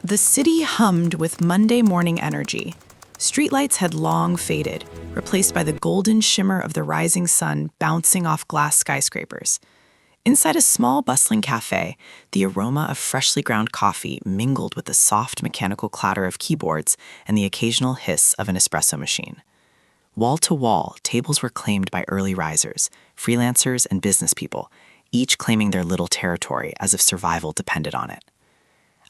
The city hummed with Monday morning energy. Streetlights had long faded, replaced by the golden shimmer of the rising sun bouncing off glass skyscrapers. Inside a small, bustling cafe, the aroma of freshly ground coffee mingled with the soft mechanical clatter of keyboards and the occasional hiss of an espresso machine. Wall to wall, tables were claimed by early risers, freelancers, and business people, each claiming their little territory as if survival depended on it.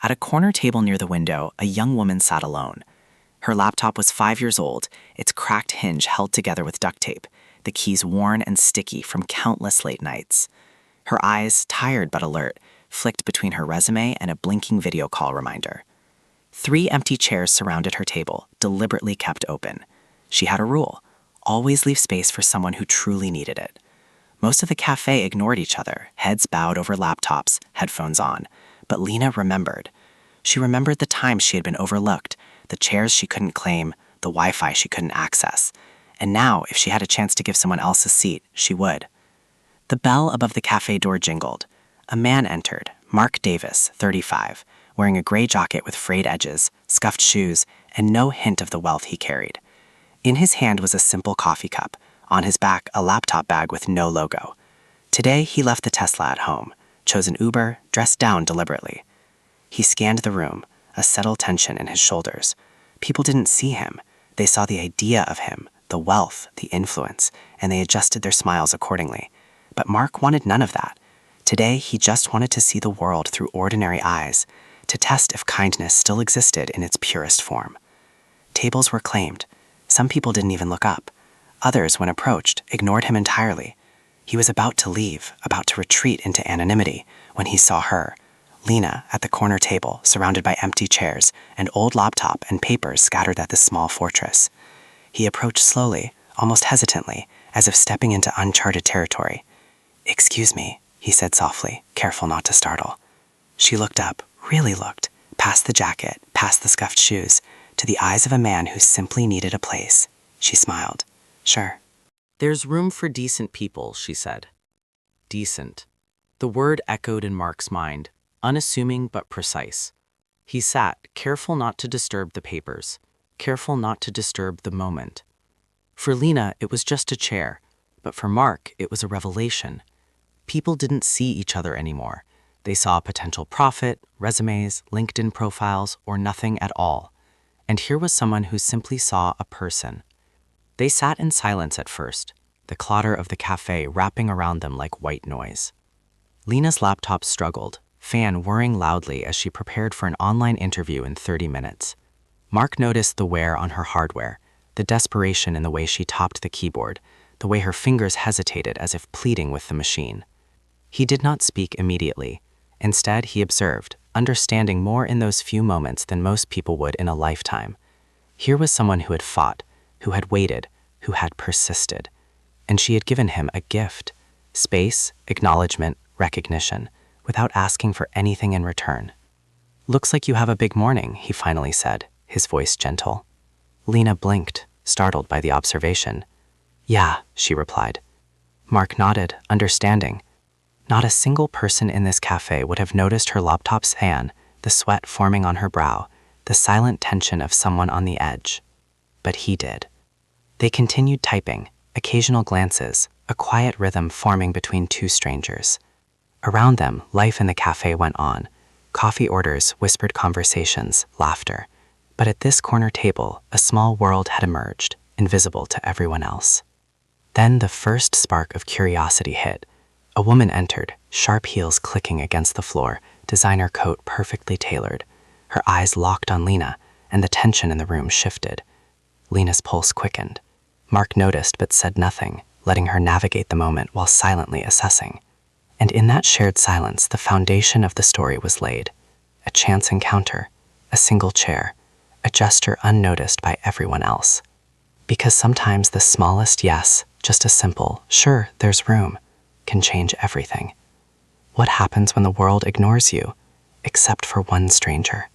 At a corner table near the window, a young woman sat alone. Her laptop was 5 years old, its cracked hinge held together with duct tape, the keys worn and sticky from countless late nights. Her eyes, tired but alert, flicked between her resume and a blinking video call reminder. 3 empty chairs surrounded her table, deliberately kept open. She had a rule: always leave space for someone who truly needed it. Most of the cafe ignored each other, heads bowed over laptops, headphones on. But Lena remembered. She remembered the times she had been overlooked, the chairs she couldn't claim, the Wi-Fi she couldn't access. And now, if she had a chance to give someone else a seat, she would. The bell above the cafe door jingled. A man entered, Mark Davis, 35, wearing a gray jacket with frayed edges, scuffed shoes, and no hint of the wealth he carried. In his hand was a simple coffee cup, on his back a laptop bag with no logo. Today he left the Tesla at home, chose an Uber, dressed down deliberately. He scanned the room, a settled tension in his shoulders. People didn't see him. They saw the idea of him, the wealth, the influence, and they adjusted their smiles accordingly. But Mark wanted none of that. Today, he just wanted to see the world through ordinary eyes, to test if kindness still existed in its purest form. Tables were claimed. Some people didn't even look up. Others, when approached, ignored him entirely. He was about to leave, about to retreat into anonymity, when he saw her, Lena, at the corner table, surrounded by empty chairs, an old laptop and papers scattered at this small fortress. He approached slowly, almost hesitantly, as if stepping into uncharted territory. "Excuse me," he said softly, careful not to startle. She looked up, really looked, past the jacket, past the scuffed shoes, to the eyes of a man who simply needed a place. She smiled. "Sure." "There's room for decent people," she said. Decent. The word echoed in Mark's mind, unassuming but precise. He sat, careful not to disturb the papers, careful not to disturb the moment. For Lena, it was just a chair, but for Mark, it was a revelation. People didn't see each other anymore. They saw potential profit, resumes, LinkedIn profiles, or nothing at all. And here was someone who simply saw a person. They sat in silence at first, the clatter of the cafe wrapping around them like white noise. Lena's laptop struggled, fan whirring loudly as she prepared for an online interview in 30 minutes. Mark noticed the wear on her hardware, the desperation in the way she tapped the keyboard, the way her fingers hesitated as if pleading with the machine. He did not speak immediately. Instead, he observed, understanding more in those few moments than most people would in a lifetime. Here was someone who had fought, who had waited, who had persisted. And she had given him a gift: space, acknowledgement, recognition, without asking for anything in return. "Looks like you have a big morning," he finally said, his voice gentle. Lena blinked, startled by the observation. "Yeah," she replied. Mark nodded, understanding. Not a single person in this cafe would have noticed her laptop's fan, the sweat forming on her brow, the silent tension of someone on the edge. But he did. They continued typing, occasional glances, a quiet rhythm forming between two strangers. Around them, life in the cafe went on. Coffee orders, whispered conversations, laughter. But at this corner table, a small world had emerged, invisible to everyone else. Then the first spark of curiosity hit. A woman entered, sharp heels clicking against the floor, designer coat perfectly tailored. Her eyes locked on Lena, and the tension in the room shifted. Lena's pulse quickened. Mark noticed but said nothing, letting her navigate the moment while silently assessing. And in that shared silence, the foundation of the story was laid. A chance encounter, a single chair, a gesture unnoticed by everyone else. Because sometimes the smallest yes, just a simple, "Sure, there's room," can change everything. What happens when the world ignores you, except for one stranger?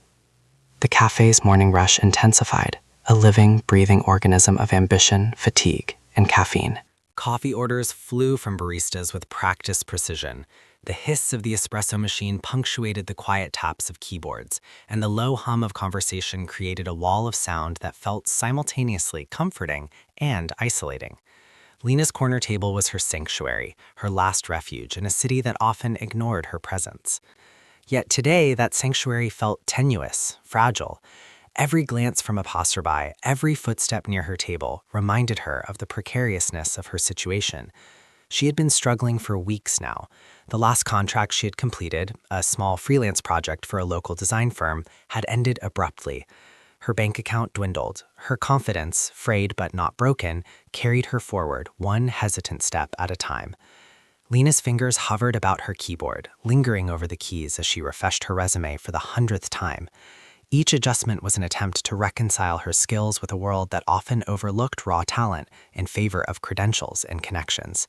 The cafe's morning rush intensified, a living, breathing organism of ambition, fatigue, and caffeine. Coffee orders flew from baristas with practiced precision. The hiss of the espresso machine punctuated the quiet taps of keyboards, and the low hum of conversation created a wall of sound that felt simultaneously comforting and isolating. Lena's corner table was her sanctuary, her last refuge in a city that often ignored her presence. Yet today, that sanctuary felt tenuous, fragile. Every glance from a passerby, every footstep near her table reminded her of the precariousness of her situation. She had been struggling for weeks now. The last contract she had completed, a small freelance project for a local design firm, had ended abruptly. Her bank account dwindled. Her confidence, frayed but not broken, carried her forward, one hesitant step at a time. Lena's fingers hovered about her keyboard, lingering over the keys as she refreshed her resume for the 100th time. Each adjustment was an attempt to reconcile her skills with a world that often overlooked raw talent in favor of credentials and connections.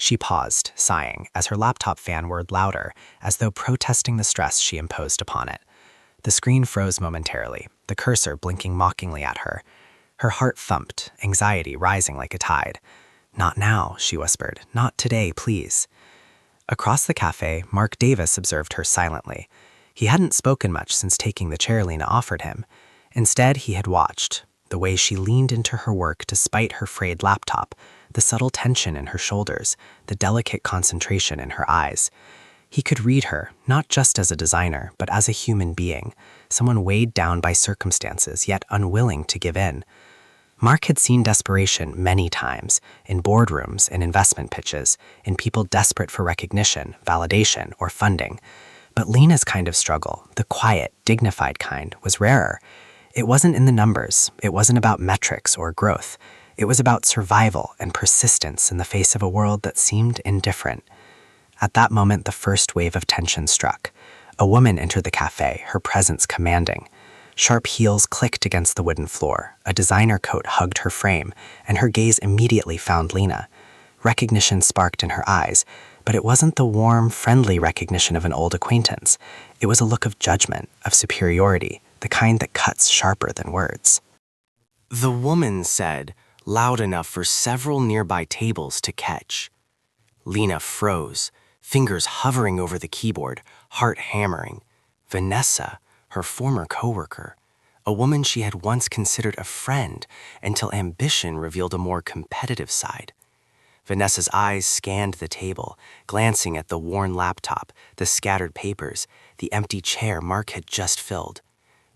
She paused, sighing, as her laptop fan whirred louder, as though protesting the stress she imposed upon it. The screen froze momentarily, the cursor blinking mockingly at her. Her heart thumped, anxiety rising like a tide. "Not now," she whispered. "Not today, please." Across the cafe, Mark Davis observed her silently. He hadn't spoken much since taking the chair Lena offered him. Instead, he had watched, the way she leaned into her work despite her frayed laptop, the subtle tension in her shoulders, the delicate concentration in her eyes. He could read her, not just as a designer, but as a human being, someone weighed down by circumstances, yet unwilling to give in. Mark had seen desperation many times, in boardrooms and investment pitches, in people desperate for recognition, validation, or funding. But Lena's kind of struggle, the quiet, dignified kind, was rarer. It wasn't in the numbers. It wasn't about metrics or growth. It was about survival and persistence in the face of a world that seemed indifferent. At that moment, the first wave of tension struck. A woman entered the cafe, her presence commanding. Sharp heels clicked against the wooden floor. A designer coat hugged her frame, and her gaze immediately found Lena. Recognition sparked in her eyes, but it wasn't the warm, friendly recognition of an old acquaintance. It was a look of judgment, of superiority, the kind that cuts sharper than words. The woman said, loud enough for several nearby tables to catch. Lena froze, fingers hovering over the keyboard, heart hammering. Vanessa, her former coworker, a woman she had once considered a friend until ambition revealed a more competitive side. Vanessa's eyes scanned the table, glancing at the worn laptop, the scattered papers, the empty chair Mark had just filled.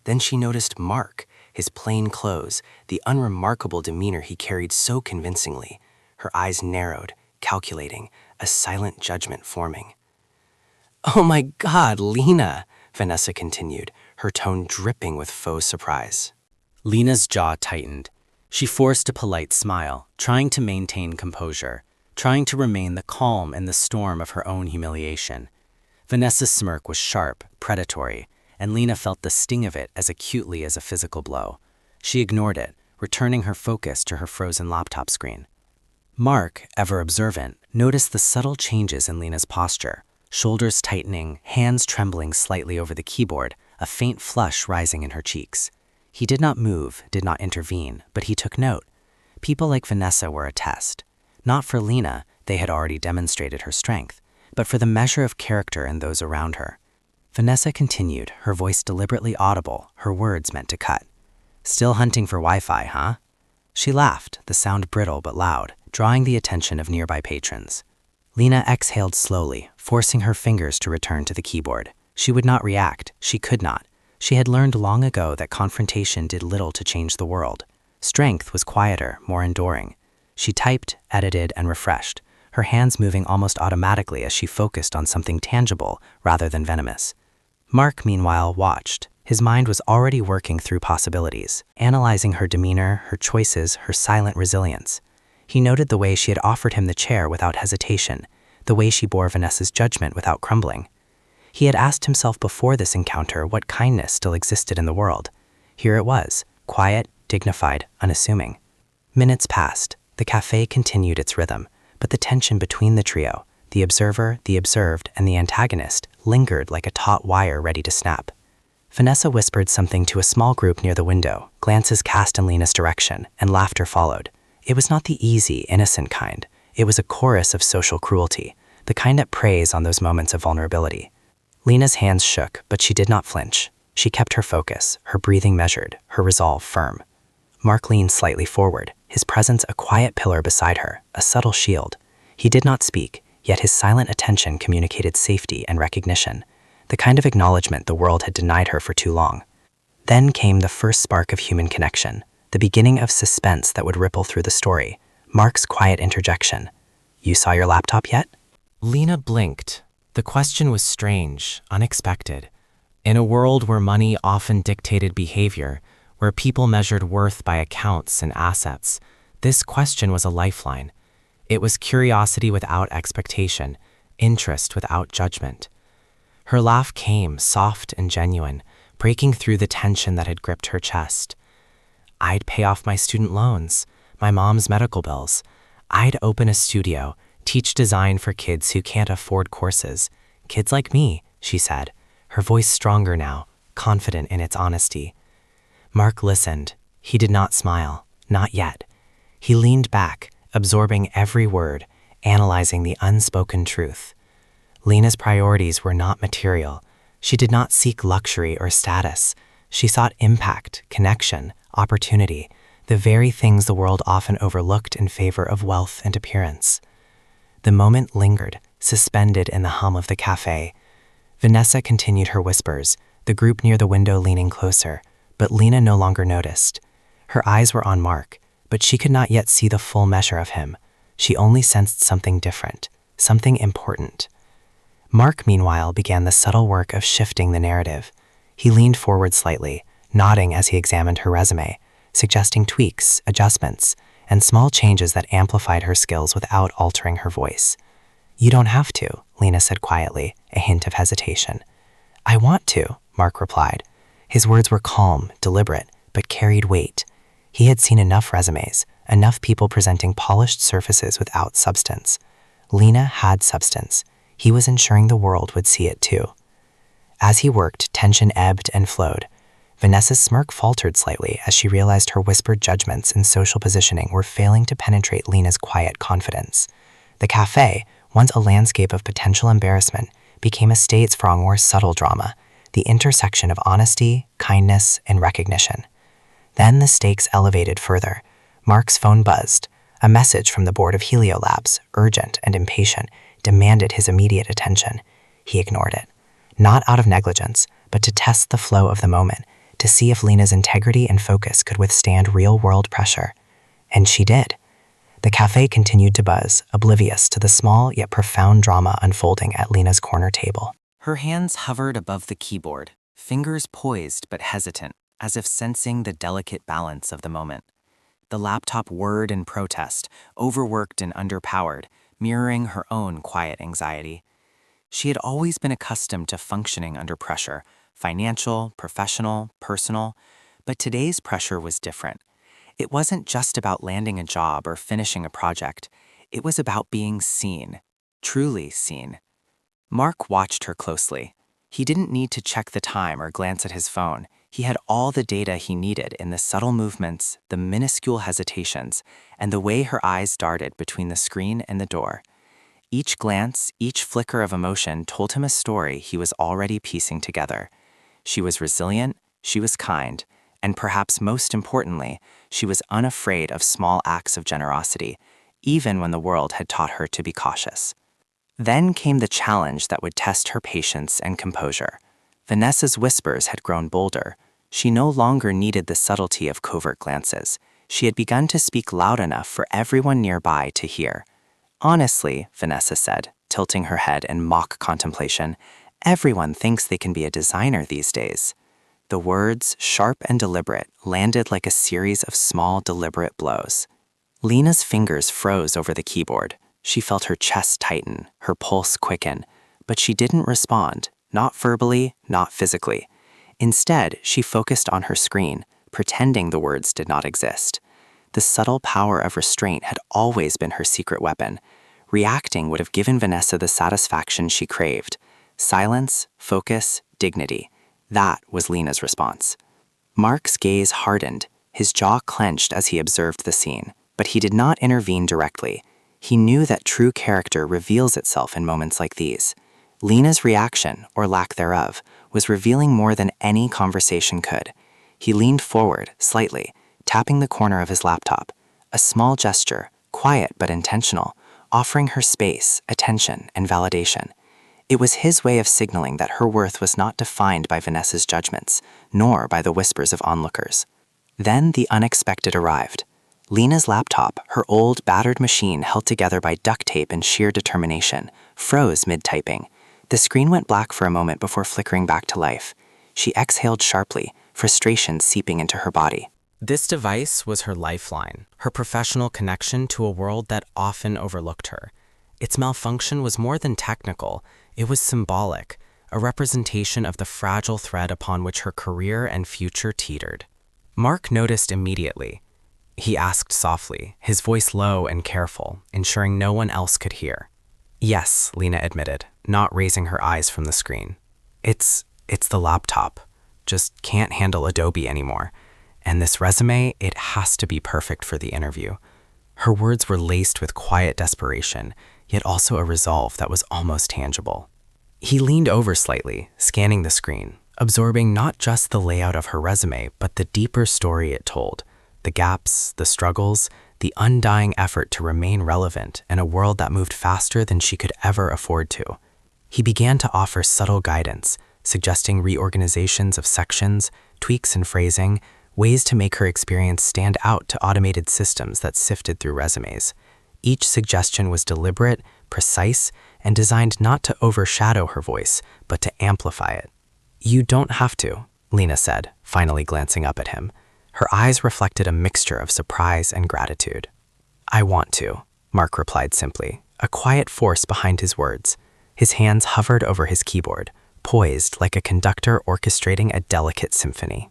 Then she noticed Mark, his plain clothes, the unremarkable demeanor he carried so convincingly. Her eyes narrowed, calculating, a silent judgment forming. "Oh my God, Lena," Vanessa continued, her tone dripping with faux surprise. Lena's jaw tightened. She forced a polite smile, trying to maintain composure, trying to remain the calm in the storm of her own humiliation. Vanessa's smirk was sharp, predatory, and Lena felt the sting of it as acutely as a physical blow. She ignored it, returning her focus to her frozen laptop screen. Mark, ever observant, noticed the subtle changes in Lena's posture, shoulders tightening, hands trembling slightly over the keyboard, a faint flush rising in her cheeks. He did not move, did not intervene, but he took note. People like Vanessa were a test. Not for Lena, they had already demonstrated her strength, but for the measure of character in those around her. Vanessa continued, her voice deliberately audible, her words meant to cut. "Still hunting for Wi-Fi, huh?" She laughed, the sound brittle but loud, drawing the attention of nearby patrons. Lena exhaled slowly, forcing her fingers to return to the keyboard. She would not react. She could not. She had learned long ago that confrontation did little to change the world. Strength was quieter, more enduring. She typed, edited, and refreshed, her hands moving almost automatically as she focused on something tangible rather than venomous. Mark, meanwhile, watched. His mind was already working through possibilities, analyzing her demeanor, her choices, her silent resilience. He noted the way she had offered him the chair without hesitation, the way she bore Vanessa's judgment without crumbling. He had asked himself before this encounter what kindness still existed in the world. Here it was, quiet, dignified, unassuming. Minutes passed. The cafe continued its rhythm, but the tension between the trio, the observer, the observed, and the antagonist, lingered like a taut wire ready to snap. Vanessa whispered something to a small group near the window, glances cast in Lena's direction, and laughter followed. It was not the easy, innocent kind. It was a chorus of social cruelty. the kind that preys on those moments of vulnerability. Lena's hands shook, but she did not flinch. She kept her focus, her breathing measured, her resolve firm. Mark leaned slightly forward, his presence a quiet pillar beside her, a subtle shield. He did not speak, yet his silent attention communicated safety and recognition, the kind of acknowledgement the world had denied her for too long. Then came the first spark of human connection, the beginning of suspense that would ripple through the story. Mark's quiet interjection. "You saw your laptop yet?" Lena blinked. The question was strange, unexpected. In a world where money often dictated behavior, where people measured worth by accounts and assets, this question was a lifeline. It was curiosity without expectation, interest without judgment. Her laugh came, soft and genuine, breaking through the tension that had gripped her chest. "I'd pay off my student loans, my mom's medical bills. I'd open a studio, teach design for kids who can't afford courses. Kids like me," she said, her voice stronger now, confident in its honesty. Mark listened. He did not smile, not yet. He leaned back, absorbing every word, analyzing the unspoken truth. Lena's priorities were not material. She did not seek luxury or status. She sought impact, connection, opportunity, the very things the world often overlooked in favor of wealth and appearance. The moment lingered, suspended in the hum of the cafe. Vanessa continued her whispers, the group near the window leaning closer, but Lena no longer noticed. Her eyes were on Mark, but she could not yet see the full measure of him. She only sensed something different, something important. Mark, meanwhile, began the subtle work of shifting the narrative. He leaned forward slightly, nodding as he examined her resume, suggesting tweaks, adjustments, and small changes that amplified her skills without altering her voice. "You don't have to," Lena said quietly, a hint of hesitation. "I want to," Mark replied. His words were calm, deliberate, but carried weight. He had seen enough resumes, enough people presenting polished surfaces without substance. Lena had substance. He was ensuring the world would see it too. As he worked, tension ebbed and flowed. Vanessa's smirk faltered slightly as she realized her whispered judgments and social positioning were failing to penetrate Lena's quiet confidence. The cafe, once a landscape of potential embarrassment, became a stage for a more subtle drama, the intersection of honesty, kindness, and recognition. Then the stakes elevated further. Mark's phone buzzed. A message from the board of Helio Labs, urgent and impatient, demanded his immediate attention. He ignored it. Not out of negligence, but to test the flow of the moment, to see if Lena's integrity and focus could withstand real-world pressure. And she did. The cafe continued to buzz, oblivious to the small yet profound drama unfolding at Lena's corner table. Her hands hovered above the keyboard, fingers poised but hesitant, as if sensing the delicate balance of the moment. The laptop whirred in protest, overworked and underpowered, mirroring her own quiet anxiety. She had always been accustomed to functioning under pressure, financial, professional, personal, but today's pressure was different. It wasn't just about landing a job or finishing a project. It was about being seen, truly seen. Mark watched her closely. He didn't need to check the time or glance at his phone. He had all the data he needed in the subtle movements, the minuscule hesitations, and the way her eyes darted between the screen and the door. Each glance, each flicker of emotion told him a story he was already piecing together. She was resilient, she was kind, and perhaps most importantly, she was unafraid of small acts of generosity, even when the world had taught her to be cautious. Then came the challenge that would test her patience and composure. Vanessa's whispers had grown bolder. She no longer needed the subtlety of covert glances. She had begun to speak loud enough for everyone nearby to hear. "Honestly," Vanessa said, tilting her head in mock contemplation, "everyone thinks they can be a designer these days." The words, sharp and deliberate, landed like a series of small, deliberate blows. Lena's fingers froze over the keyboard. She felt her chest tighten, her pulse quicken, but she didn't respond, not verbally, not physically. Instead, she focused on her screen, pretending the words did not exist. The subtle power of restraint had always been her secret weapon. Reacting would have given Vanessa the satisfaction she craved. Silence, focus, dignity. That was Lena's response. Mark's gaze hardened, his jaw clenched as he observed the scene, but he did not intervene directly. He knew that true character reveals itself in moments like these. Lena's reaction, or lack thereof, was revealing more than any conversation could. He leaned forward, slightly, tapping the corner of his laptop. A small gesture, quiet but intentional, offering her space, attention, and validation. It was his way of signaling that her worth was not defined by Vanessa's judgments, nor by the whispers of onlookers. Then the unexpected arrived. Lena's laptop, her old, battered machine held together by duct tape and sheer determination, froze mid-typing. The screen went black for a moment before flickering back to life. She exhaled sharply, frustration seeping into her body. This device was her lifeline, her professional connection to a world that often overlooked her. Its malfunction was more than technical, it was symbolic, a representation of the fragile thread upon which her career and future teetered. Mark noticed immediately. He asked softly, his voice low and careful, ensuring no one else could hear. Yes, Lena admitted, not raising her eyes from the screen. It's the laptop. Just can't handle Adobe anymore. And this resume, it has to be perfect for the interview. Her words were laced with quiet desperation, yet also a resolve that was almost tangible. He leaned over slightly, scanning the screen, absorbing not just the layout of her resume, but the deeper story it told. The gaps, the struggles, the undying effort to remain relevant in a world that moved faster than she could ever afford to. He began to offer subtle guidance, suggesting reorganizations of sections, tweaks in phrasing, ways to make her experience stand out to automated systems that sifted through resumes. Each suggestion was deliberate, precise, and designed not to overshadow her voice, but to amplify it. You don't have to, Lena said, finally glancing up at him. Her eyes reflected a mixture of surprise and gratitude. I want to, Mark replied simply, a quiet force behind his words. His hands hovered over his keyboard, poised like a conductor orchestrating a delicate symphony.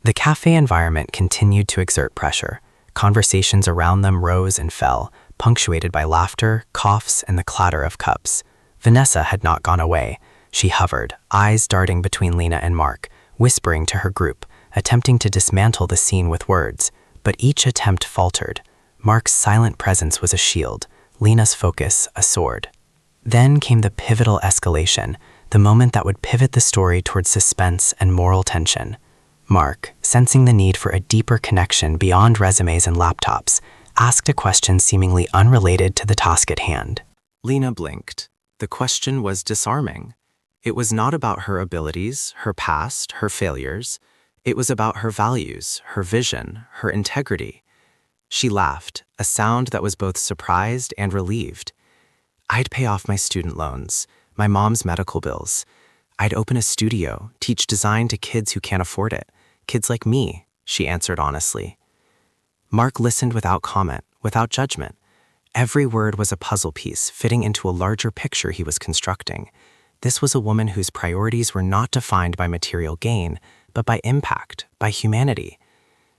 The cafe environment continued to exert pressure. Conversations around them rose and fell, punctuated by laughter, coughs, and the clatter of cups. Vanessa had not gone away. She hovered, eyes darting between Lena and Mark, whispering to her group, attempting to dismantle the scene with words. But each attempt faltered. Mark's silent presence was a shield, Lena's focus a sword. Then came the pivotal escalation, the moment that would pivot the story towards suspense and moral tension. Mark, sensing the need for a deeper connection beyond resumes and laptops, asked a question seemingly unrelated to the task at hand. Lena blinked. The question was disarming. It was not about her abilities, her past, her failures. It was about her values, her vision, her integrity. She laughed, a sound that was both surprised and relieved. I'd pay off my student loans, my mom's medical bills. I'd open a studio, teach design to kids who can't afford it. Kids like me, she answered honestly. Mark listened without comment, without judgment. Every word was a puzzle piece fitting into a larger picture he was constructing. This was a woman whose priorities were not defined by material gain, but by impact, by humanity.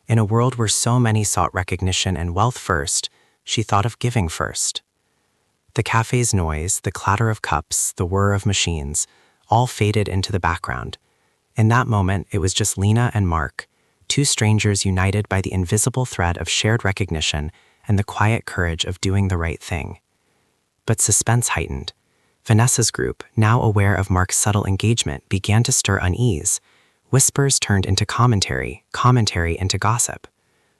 In a world where so many sought recognition and wealth first, she thought of giving first. The cafe's noise, the clatter of cups, the whir of machines, all faded into the background. In that moment, it was just Lena and Mark, two strangers united by the invisible thread of shared recognition and the quiet courage of doing the right thing. But suspense heightened. Vanessa's group, now aware of Mark's subtle engagement, began to stir unease. Whispers turned into commentary, commentary into gossip.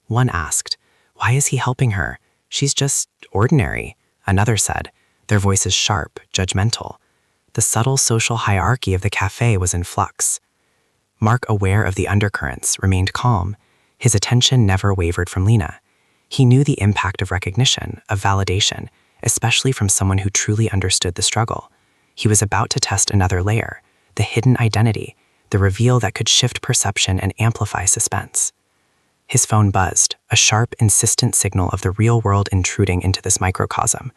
One asked, "Why is he helping her? She's just ordinary." Another said, their voices sharp, judgmental. The subtle social hierarchy of the cafe was in flux. Mark, aware of the undercurrents, remained calm. His attention never wavered from Lena. He knew the impact of recognition, of validation, especially from someone who truly understood the struggle. He was about to test another layer, the hidden identity, the reveal that could shift perception and amplify suspense. His phone buzzed, a sharp, insistent signal of the real world intruding into this microcosm.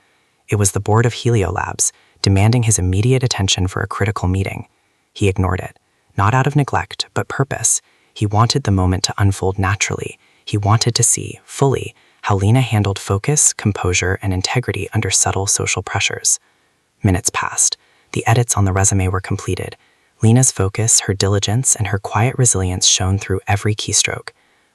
It was the board of Helio Labs, demanding his immediate attention for a critical meeting. He ignored it. Not out of neglect, but purpose. He wanted the moment to unfold naturally. He wanted to see, fully, how Lena handled focus, composure, and integrity under subtle social pressures. Minutes passed. The edits on the resume were completed. Lena's focus, her diligence, and her quiet resilience shone through every keystroke.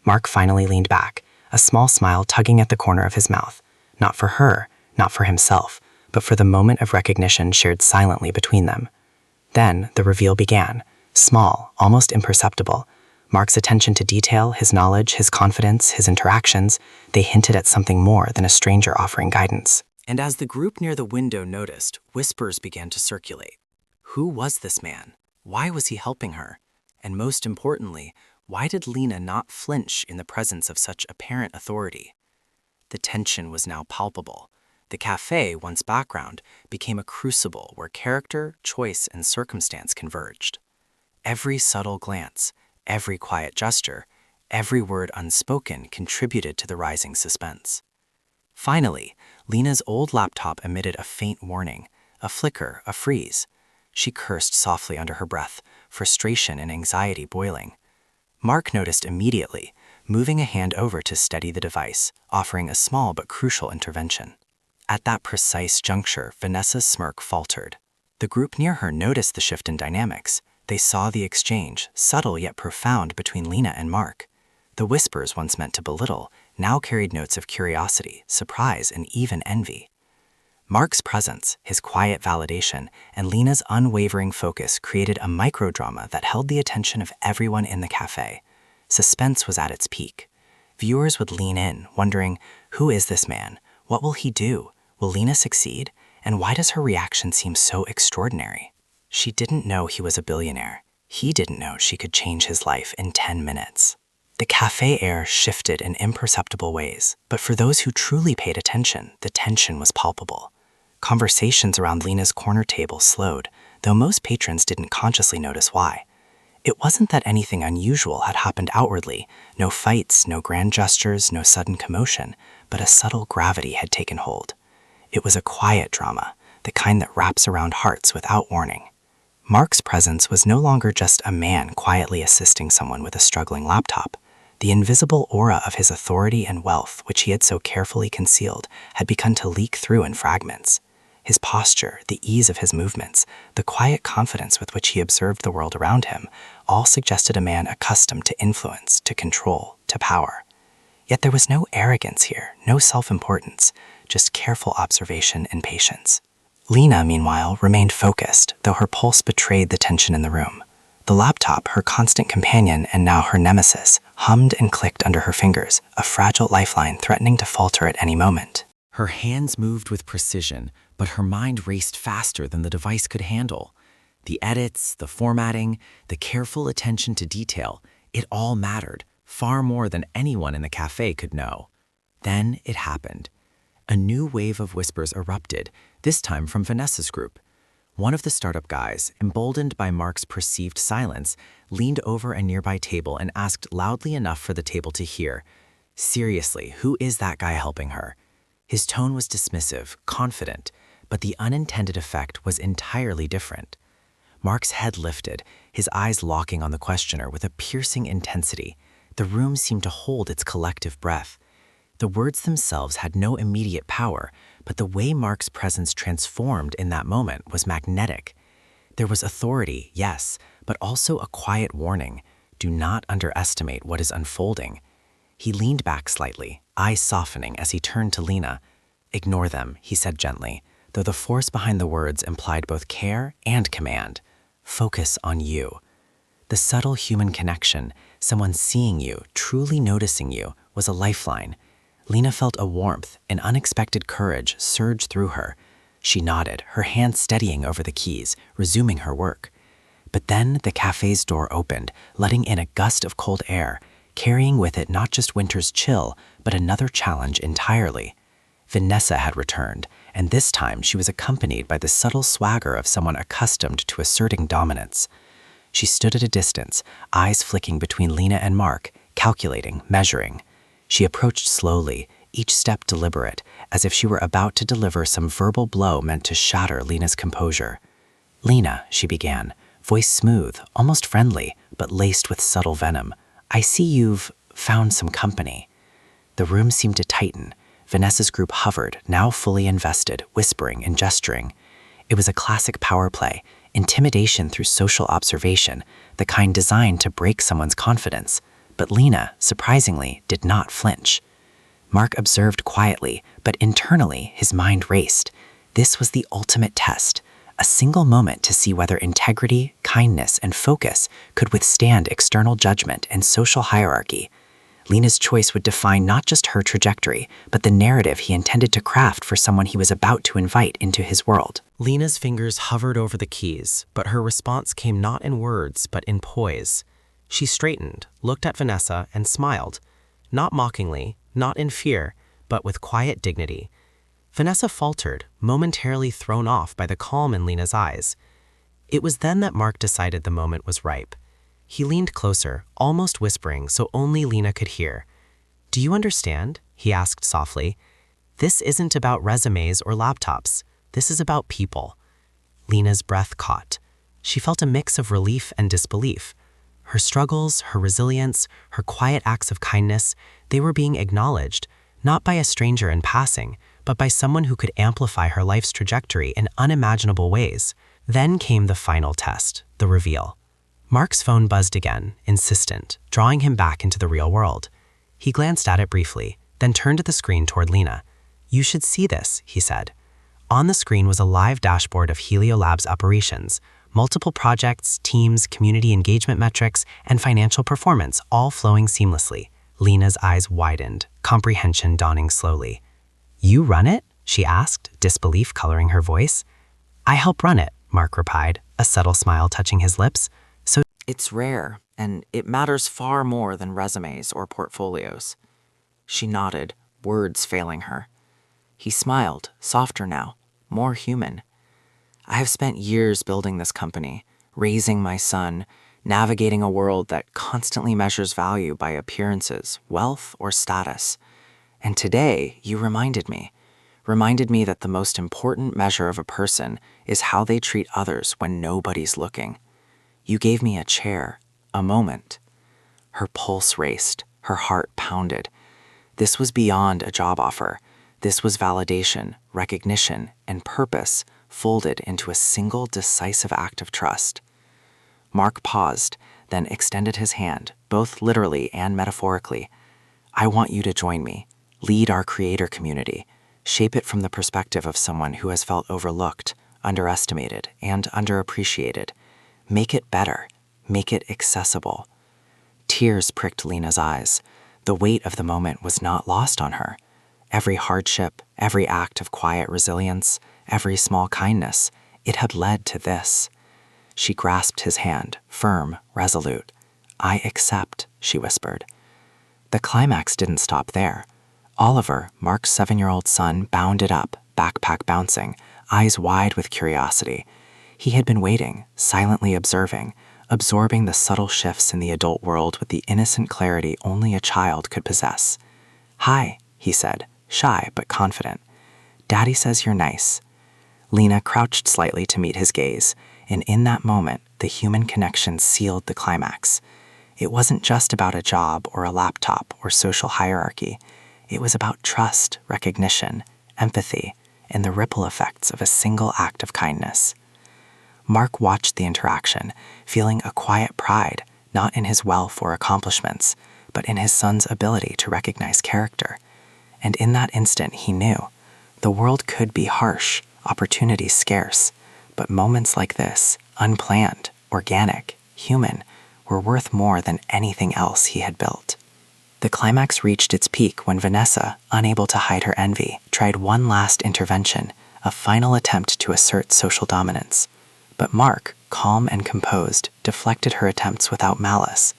Mark finally leaned back, a small smile tugging at the corner of his mouth. Not for her, not for himself, but for the moment of recognition shared silently between them. Then the reveal began, small, almost imperceptible. Mark's attention to detail, his knowledge, his confidence, his interactions, they hinted at something more than a stranger offering guidance. And as the group near the window noticed, whispers began to circulate. Who was this man? Why was he helping her? And most importantly, why did Lena not flinch in the presence of such apparent authority? The tension was now palpable. The café, once background, became a crucible where character, choice, and circumstance converged. Every subtle glance, every quiet gesture, every word unspoken contributed to the rising suspense. Finally, Lena's old laptop emitted a faint warning, a flicker, a freeze. She cursed softly under her breath, frustration and anxiety boiling. Mark noticed immediately, moving a hand over to steady the device, offering a small but crucial intervention. At that precise juncture, Vanessa's smirk faltered. The group near her noticed the shift in dynamics. They saw the exchange, subtle yet profound, between Lena and Mark. The whispers once meant to belittle now carried notes of curiosity, surprise, and even envy. Mark's presence, his quiet validation, and Lena's unwavering focus created a microdrama that held the attention of everyone in the cafe. Suspense was at its peak. Viewers would lean in, wondering, who is this man? What will he do? Will Lena succeed? And why does her reaction seem so extraordinary? She didn't know he was a billionaire. He didn't know she could change his life in 10 minutes. The cafe air shifted in imperceptible ways, but for those who truly paid attention, the tension was palpable. Conversations around Lena's corner table slowed, though most patrons didn't consciously notice why. It wasn't that anything unusual had happened outwardly, no fights, no grand gestures, no sudden commotion, but a subtle gravity had taken hold. It was a quiet drama, the kind that wraps around hearts without warning. Mark's presence was no longer just a man quietly assisting someone with a struggling laptop. The invisible aura of his authority and wealth, which he had so carefully concealed, had begun to leak through in fragments. His posture, the ease of his movements, the quiet confidence with which he observed the world around him, all suggested a man accustomed to influence, to control, to power. Yet there was no arrogance here, no self-importance, just careful observation and patience. Lena, meanwhile, remained focused, though her pulse betrayed the tension in the room. The laptop, her constant companion and now her nemesis, hummed and clicked under her fingers, a fragile lifeline threatening to falter at any moment. Her hands moved with precision, but her mind raced faster than the device could handle. The edits, the formatting, the careful attention to detail, it all mattered, far more than anyone in the cafe could know. Then it happened. A new wave of whispers erupted, this time from Vanessa's group. One of the startup guys, emboldened by Mark's perceived silence, leaned over a nearby table and asked loudly enough for the table to hear, "Seriously, who is that guy helping her?" His tone was dismissive, confident, but the unintended effect was entirely different. Mark's head lifted, his eyes locking on the questioner with a piercing intensity. The room seemed to hold its collective breath. The words themselves had no immediate power, but the way Mark's presence transformed in that moment was magnetic. There was authority, yes, but also a quiet warning. Do not underestimate what is unfolding. He leaned back slightly, eyes softening as he turned to Lena. "Ignore them," he said gently, though the force behind the words implied both care and command. "Focus on you." The subtle human connection, someone seeing you, truly noticing you, was a lifeline. Lena felt a warmth, an unexpected courage surge through her. She nodded, her hand steadying over the keys, resuming her work. But then the cafe's door opened, letting in a gust of cold air, carrying with it not just winter's chill, but another challenge entirely. Vanessa had returned, and this time she was accompanied by the subtle swagger of someone accustomed to asserting dominance. She stood at a distance, eyes flicking between Lena and Mark, calculating, measuring. She approached slowly, each step deliberate, as if she were about to deliver some verbal blow meant to shatter Lena's composure. "Lena," she began, voice smooth, almost friendly, but laced with subtle venom, "I see you've found some company." The room seemed to tighten. Vanessa's group hovered, now fully invested, whispering and gesturing. It was a classic power play, intimidation through social observation, the kind designed to break someone's confidence. But Lena, surprisingly, did not flinch. Mark observed quietly, but internally his mind raced. This was the ultimate test, a single moment to see whether integrity, kindness, and focus could withstand external judgment and social hierarchy. Lena's choice would define not just her trajectory, but the narrative he intended to craft for someone he was about to invite into his world. Lena's fingers hovered over the keys, but her response came not in words, but in poise. She straightened, looked at Vanessa, and smiled. Not mockingly, not in fear, but with quiet dignity. Vanessa faltered, momentarily thrown off by the calm in Lena's eyes. It was then that Mark decided the moment was ripe. He leaned closer, almost whispering so only Lena could hear. "Do you understand?" he asked softly. "This isn't about resumes or laptops. This is about people." Lena's breath caught. She felt a mix of relief and disbelief. Her struggles, her resilience, her quiet acts of kindness, they were being acknowledged, not by a stranger in passing, but by someone who could amplify her life's trajectory in unimaginable ways. Then came the final test, the reveal. Mark's phone buzzed again, insistent, drawing him back into the real world. He glanced at it briefly, then turned the screen toward Lena. "You should see this," he said. On the screen was a live dashboard of Helio Labs operations, multiple projects, teams, community engagement metrics, and financial performance all flowing seamlessly. Lena's eyes widened, comprehension dawning slowly. "You run it?" she asked, disbelief coloring her voice. "I help run it," Mark replied, a subtle smile touching his lips. "So It's rare, and it matters far more than resumes or portfolios." She nodded, words failing her. He smiled, softer now, more human. "I have spent years building this company, raising my son, navigating a world that constantly measures value by appearances, wealth, or status. And today, you reminded me that the most important measure of a person is how they treat others when nobody's looking. You gave me a chair, a moment." Her pulse raced, her heart pounded. This was beyond a job offer. This was validation, recognition, and purpose folded into a single decisive act of trust. Mark paused, then extended his hand, both literally and metaphorically. "I want you to join me, lead our creator community, shape it from the perspective of someone who has felt overlooked, underestimated, and underappreciated. Make it better, make it accessible." Tears pricked Lena's eyes. The weight of the moment was not lost on her. Every hardship, every act of quiet resilience, every small kindness, it had led to this. She grasped his hand, firm, resolute. "I accept," she whispered. The climax didn't stop there. Oliver, Mark's 7-year-old son, bounded up, backpack bouncing, eyes wide with curiosity. He had been waiting, silently observing, absorbing the subtle shifts in the adult world with the innocent clarity only a child could possess. "Hi," he said, shy but confident. "Daddy says you're nice." Lena crouched slightly to meet his gaze, and in that moment, the human connection sealed the climax. It wasn't just about a job or a laptop or social hierarchy. It was about trust, recognition, empathy, and the ripple effects of a single act of kindness. Mark watched the interaction, feeling a quiet pride, not in his wealth or accomplishments, but in his son's ability to recognize character. And in that instant, he knew the world could be harsh, opportunities scarce, but moments like this, unplanned, organic, human, were worth more than anything else he had built. The climax reached its peak when Vanessa, unable to hide her envy, tried one last intervention, a final attempt to assert social dominance. But Mark, calm and composed, deflected her attempts without malice.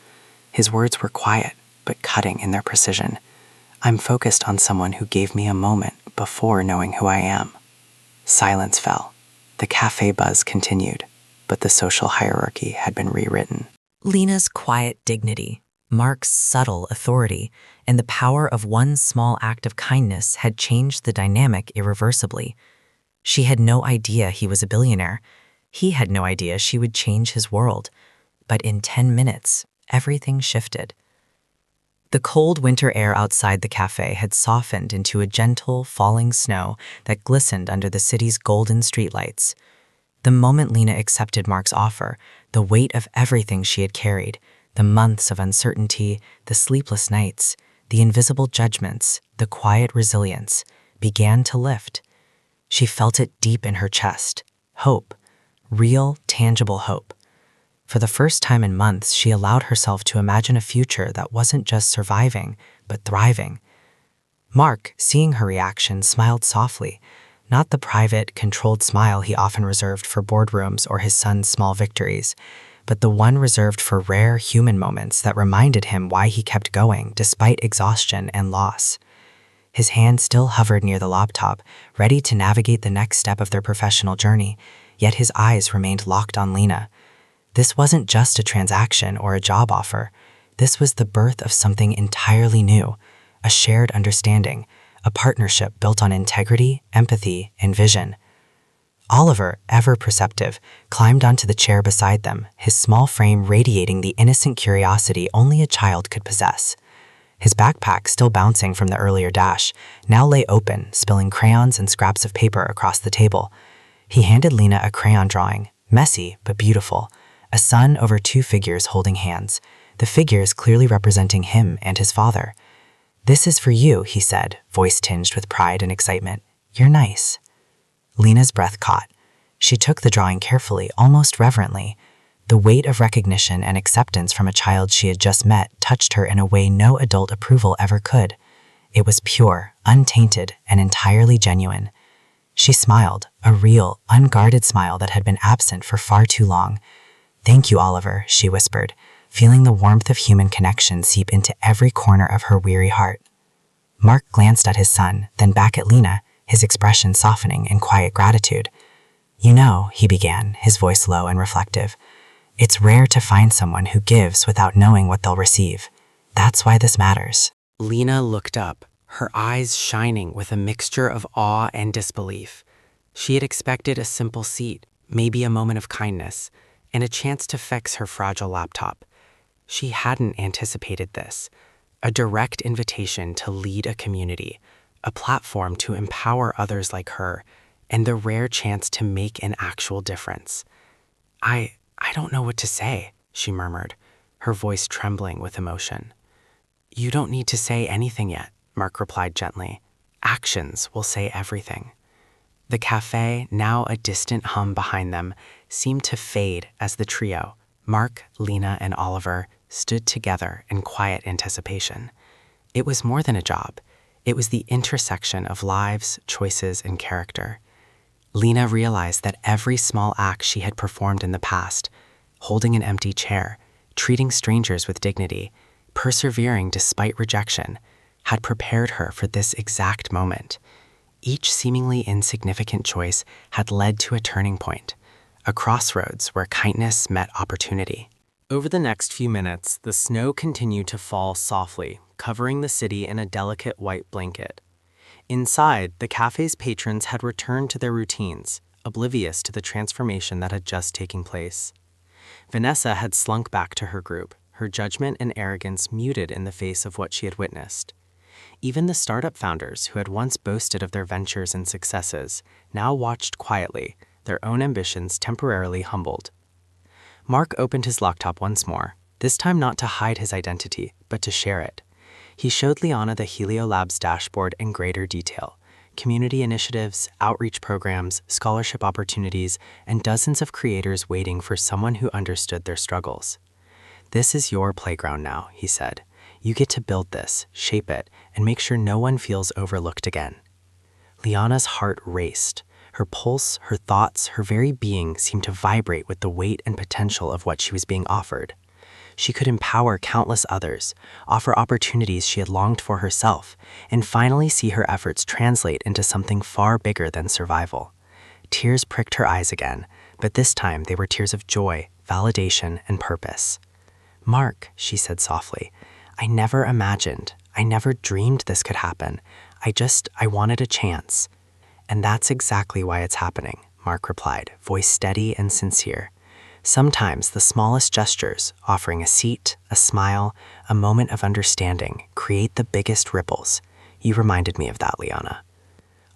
His words were quiet, but cutting in their precision. "I'm focused on someone who gave me a moment before knowing who I am." Silence fell. The cafe buzz continued, but the social hierarchy had been rewritten. Lena's quiet dignity, Mark's subtle authority, and the power of one small act of kindness had changed the dynamic irreversibly. She had no idea he was a billionaire. He had no idea she would change his world. But in 10 minutes, everything shifted. The cold winter air outside the cafe had softened into a gentle, falling snow that glistened under the city's golden streetlights. The moment Lena accepted Mark's offer, the weight of everything she had carried, the months of uncertainty, the sleepless nights, the invisible judgments, the quiet resilience, began to lift. She felt it deep in her chest. Hope. Real, tangible hope. For the first time in months, she allowed herself to imagine a future that wasn't just surviving, but thriving. Mark, seeing her reaction, smiled softly, not the private, controlled smile he often reserved for boardrooms or his son's small victories, but the one reserved for rare human moments that reminded him why he kept going despite exhaustion and loss. His hand still hovered near the laptop, ready to navigate the next step of their professional journey, yet his eyes remained locked on Lena. This wasn't just a transaction or a job offer. This was the birth of something entirely new, a shared understanding, a partnership built on integrity, empathy, and vision. Oliver, ever perceptive, climbed onto the chair beside them, his small frame radiating the innocent curiosity only a child could possess. His backpack, still bouncing from the earlier dash, now lay open, spilling crayons and scraps of paper across the table. He handed Lena a crayon drawing, messy but beautiful, a sun over two figures holding hands, the figures clearly representing him and his father. "This is for you," he said, voice tinged with pride and excitement. "You're nice." Lena's breath caught. She took the drawing carefully, almost reverently. The weight of recognition and acceptance from a child she had just met touched her in a way no adult approval ever could. It was pure, untainted, and entirely genuine. She smiled, a real, unguarded smile that had been absent for far too long. "Thank you, Oliver," she whispered, feeling the warmth of human connection seep into every corner of her weary heart. Mark glanced at his son, then back at Lena, his expression softening in quiet gratitude. "You know," he began, his voice low and reflective, "it's rare to find someone who gives without knowing what they'll receive. That's why this matters." Lena looked up, her eyes shining with a mixture of awe and disbelief. She had expected a simple seat, maybe a moment of kindness, and a chance to fix her fragile laptop. She hadn't anticipated this, a direct invitation to lead a community, a platform to empower others like her, and the rare chance to make an actual difference. I don't know what to say," she murmured, her voice trembling with emotion. "You don't need to say anything yet," Mark replied gently. "Actions will say everything." The cafe, now a distant hum behind them, seemed to fade as the trio, Mark, Lena, and Oliver, stood together in quiet anticipation. It was more than a job. It was the intersection of lives, choices, and character. Lena realized that every small act she had performed in the past, holding an empty chair, treating strangers with dignity, persevering despite rejection, had prepared her for this exact moment. Each seemingly insignificant choice had led to a turning point, a crossroads where kindness met opportunity. Over the next few minutes, the snow continued to fall softly, covering the city in a delicate white blanket. Inside, the cafe's patrons had returned to their routines, oblivious to the transformation that had just taken place. Vanessa had slunk back to her group, her judgment and arrogance muted in the face of what she had witnessed. Even the startup founders, who had once boasted of their ventures and successes, now watched quietly, their own ambitions temporarily humbled. Mark opened his laptop once more, this time not to hide his identity, but to share it. He showed Liana the Helio Labs dashboard in greater detail, community initiatives, outreach programs, scholarship opportunities, and dozens of creators waiting for someone who understood their struggles. "This is your playground now," he said. "You get to build this, shape it, and make sure no one feels overlooked again." Liana's heart raced. Her pulse, her thoughts, her very being seemed to vibrate with the weight and potential of what she was being offered. She could empower countless others, offer opportunities she had longed for herself, and finally see her efforts translate into something far bigger than survival. Tears pricked her eyes again, but this time they were tears of joy, validation, and purpose. "Mark," she said softly, I never dreamed this could happen. I wanted a chance." "And that's exactly why it's happening," Mark replied, voice steady and sincere. "Sometimes the smallest gestures, offering a seat, a smile, a moment of understanding, create the biggest ripples. You reminded me of that, Liana."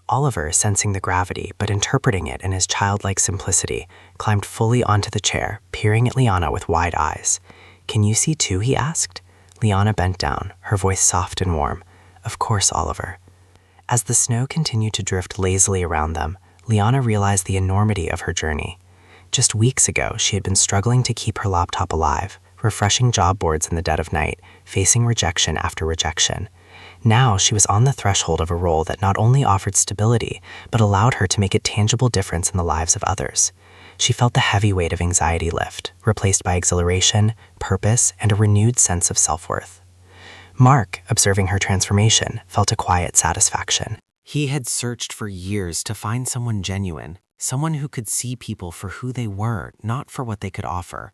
Oliver, sensing the gravity but interpreting it in his childlike simplicity, climbed fully onto the chair, peering at Liana with wide eyes. "Can you see too?" he asked. Liana bent down, her voice soft and warm. Of course, Oliver. As the snow continued to drift lazily around them, Liana realized the enormity of her journey. Just weeks ago, she had been struggling to keep her laptop alive, refreshing job boards in the dead of night, facing rejection after rejection. Now she was on the threshold of a role that not only offered stability, but allowed her to make a tangible difference in the lives of others. She felt the heavy weight of anxiety lift, replaced by exhilaration, purpose, and a renewed sense of self-worth. Mark, observing her transformation, felt a quiet satisfaction. He had searched for years to find someone genuine, someone who could see people for who they were, not for what they could offer.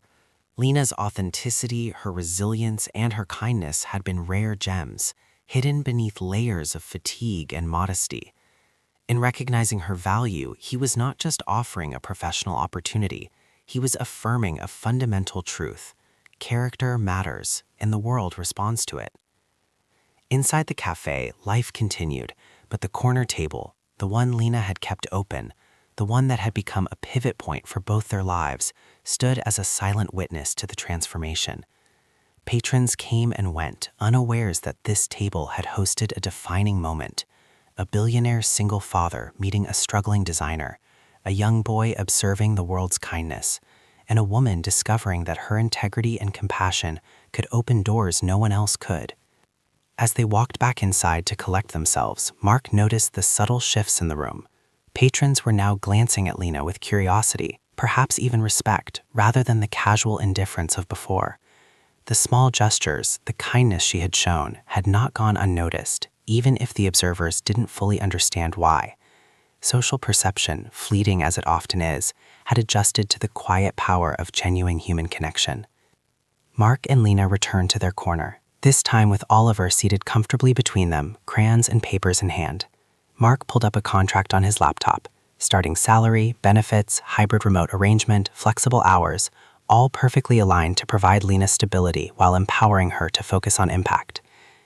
Lena's authenticity, her resilience, and her kindness had been rare gems, hidden beneath layers of fatigue and modesty. In recognizing her value, he was not just offering a professional opportunity, he was affirming a fundamental truth. Character matters, and the world responds to it. Inside the cafe, life continued, but the corner table, the one Lena had kept open, the one that had become a pivot point for both their lives, stood as a silent witness to the transformation. Patrons came and went, unawares that this table had hosted a defining moment. A billionaire single father meeting a struggling designer, a young boy observing the world's kindness, and a woman discovering that her integrity and compassion could open doors no one else could. As they walked back inside to collect themselves, Mark noticed the subtle shifts in the room. Patrons were now glancing at Lena with curiosity, perhaps even respect, rather than the casual indifference of before. The small gestures, the kindness she had shown, had not gone unnoticed, even if the observers didn't fully understand why. Social perception, fleeting as it often is, had adjusted to the quiet power of genuine human connection. Mark and Lena returned to their corner, this time with Oliver seated comfortably between them, crayons and papers in hand. Mark pulled up a contract on his laptop, starting salary, benefits, hybrid remote arrangement, flexible hours, all perfectly aligned to provide Lena stability while empowering her to focus on impact.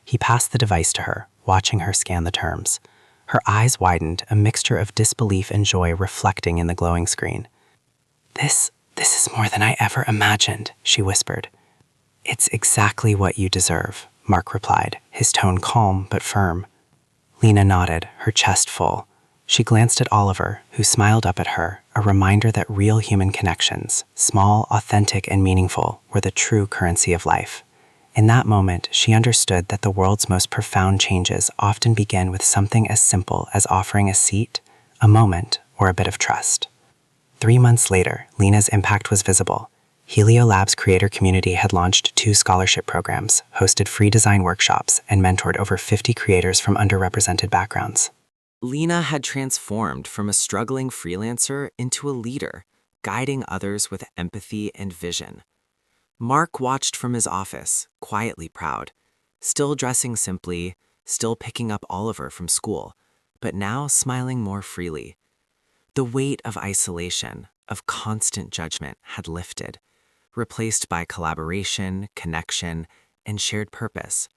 He passed the device to her, watching her scan the terms. Her eyes widened, a mixture of disbelief and joy reflecting in the glowing screen. This is more than I ever imagined," she whispered. "It's exactly what you deserve," Mark replied, his tone calm but firm. Lena nodded, her chest full. She glanced at Oliver, who smiled up at her, a reminder that real human connections, small, authentic, and meaningful, were the true currency of life. In that moment, she understood that the world's most profound changes often begin with something as simple as offering a seat, a moment, or a bit of trust. 3 months later, Lena's impact was visible. Helio Lab's creator community had launched 2 scholarship programs, hosted free design workshops, and mentored over 50 creators from underrepresented backgrounds. Lena had transformed from a struggling freelancer into a leader, guiding others with empathy and vision. Mark watched from his office, quietly proud, still dressing simply, still picking up Oliver from school, but now smiling more freely. The weight of isolation, of constant judgment, had lifted, replaced by collaboration, connection, and shared purpose.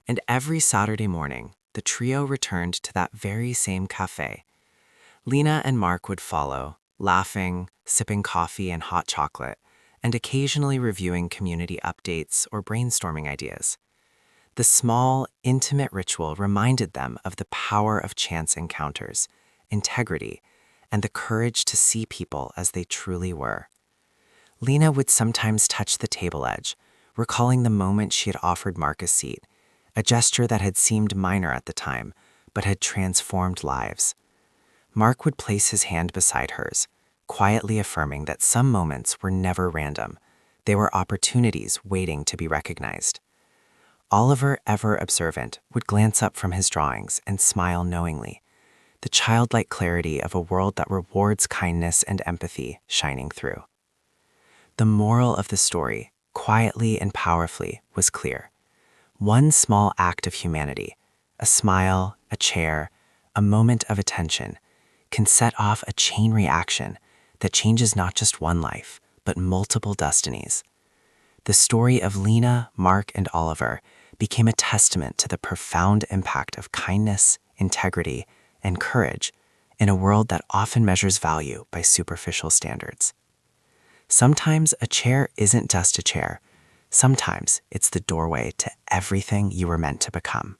And every Saturday morning, the trio returned to that very same cafe. Lena and Mark would follow, laughing, sipping coffee and hot chocolate, and occasionally reviewing community updates or brainstorming ideas. The small, intimate ritual reminded them of the power of chance encounters, integrity, and the courage to see people as they truly were. Lena would sometimes touch the table edge, recalling the moment she had offered Mark a seat, a gesture that had seemed minor at the time, but had transformed lives. Mark would place his hand beside hers, quietly affirming that some moments were never random. They were opportunities waiting to be recognized. Oliver, ever observant, would glance up from his drawings and smile knowingly, the childlike clarity of a world that rewards kindness and empathy shining through. The moral of the story, quietly and powerfully, was clear. One small act of humanity, a smile, a chair, a moment of attention, can set off a chain reaction that changes not just one life, but multiple destinies. The story of Lena, Mark, and Oliver became a testament to the profound impact of kindness, integrity, and courage in a world that often measures value by superficial standards. Sometimes a chair isn't just a chair. Sometimes it's the doorway to everything you were meant to become.